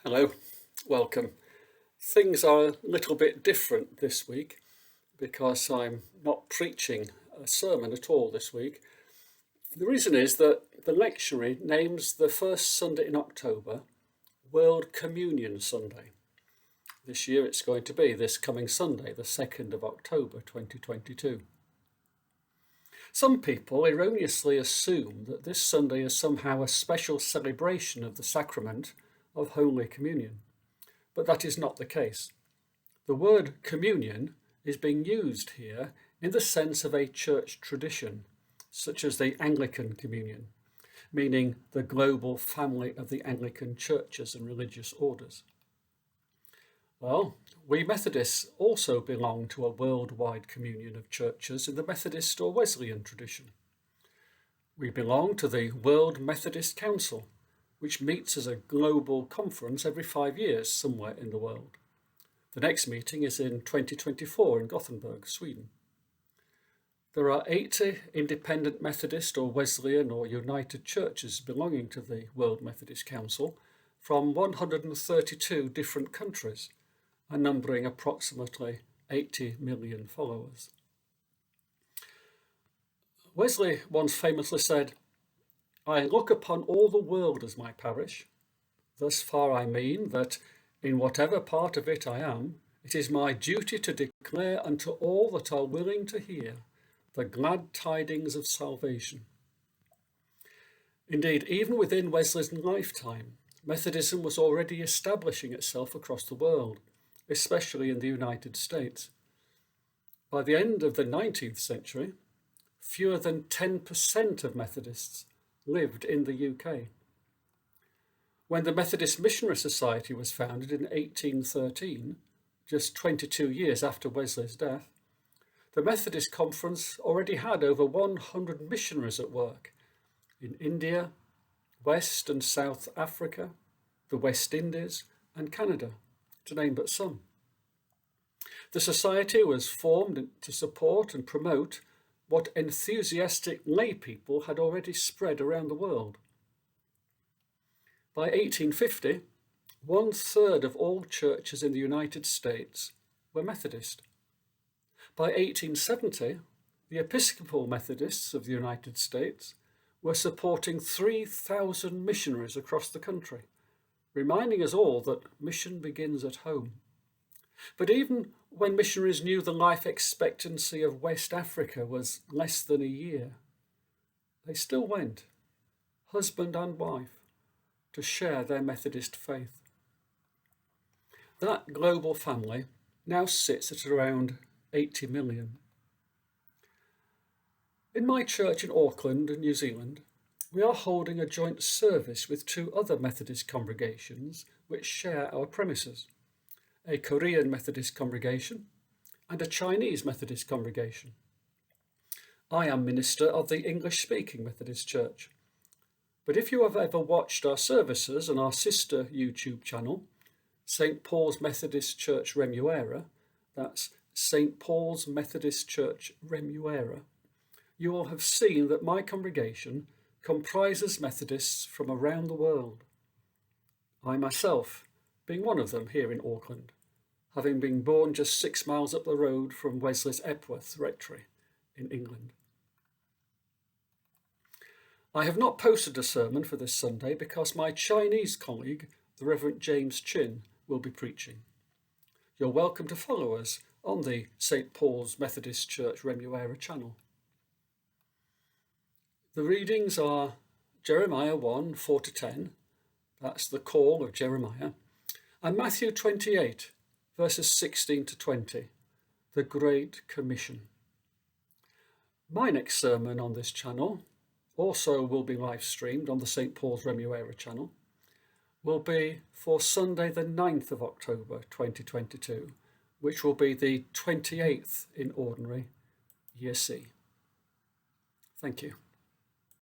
Hello, welcome. Things are a little bit different this week because I'm not preaching a sermon at all this week. The reason is that the lectionary names the first Sunday in October World Communion Sunday. This year it's going to be this coming Sunday, the 2nd of October 2022. Some people erroneously assume that this Sunday is somehow a special celebration of the sacrament of Holy Communion, but that is not the case. The word communion is being used here in the sense of a church tradition, such as the Anglican Communion, meaning the global family of the Anglican churches and religious orders. Well, we Methodists also belong to a worldwide communion of churches in the Methodist or Wesleyan tradition. We belong to the World Methodist Council, which meets as a global conference every 5 years somewhere in the world. The next meeting is in 2024 in Gothenburg, Sweden. There are 80 independent Methodist or Wesleyan or United churches belonging to the World Methodist Council from 132 different countries and numbering approximately 80 million followers. Wesley once famously said, "I look upon all the world as my parish. Thus far I mean that in whatever part of it I am, it is my duty to declare unto all that are willing to hear the glad tidings of salvation." Indeed, even within Wesley's lifetime, Methodism was already establishing itself across the world, especially in the United States. By the end of the 19th century, fewer than 10% of Methodists lived in the UK. When the Methodist Missionary Society was founded in 1813, just 22 years after Wesley's death, the Methodist Conference already had over 100 missionaries at work in India, West and South Africa, the West Indies, and Canada, to name but some. The society was formed to support and promote what enthusiastic lay people had already spread around the world. By 1850, 1/3 of all churches in the United States were Methodist. By 1870, the Episcopal Methodists of the United States were supporting 3,000 missionaries across the country, reminding us all that mission begins at home. But even when missionaries knew the life expectancy of West Africa was less than a year, they still went, husband and wife, to share their Methodist faith. That global family now sits at around 80 million. In my church in Auckland, New Zealand, we are holding a joint service with 2 other Methodist congregations which share our premises, a Korean Methodist congregation and a Chinese Methodist congregation. I am minister of the English-speaking Methodist Church. But if you have ever watched our services on our sister YouTube channel, St. Paul's Methodist Church Remuera, that's St. Paul's Methodist Church Remuera, you will have seen that my congregation comprises Methodists from around the world. I myself being one of them here in Auckland, having been born just 6 miles up the road from Wesley's Epworth Rectory in England. I have not posted a sermon for this Sunday because my Chinese colleague, the Reverend James Chin, will be preaching. You're welcome to follow us on the St. Paul's Methodist Church Remuera channel. The readings are Jeremiah 1, 4-10, that's the call of Jeremiah, and Matthew 28, verses 16-20, the Great Commission. My next sermon on this channel, also will be live streamed on the St. Paul's Remuera channel, will be for Sunday the 9th of October 2022, which will be the 28th in Ordinary Year C. Thank you.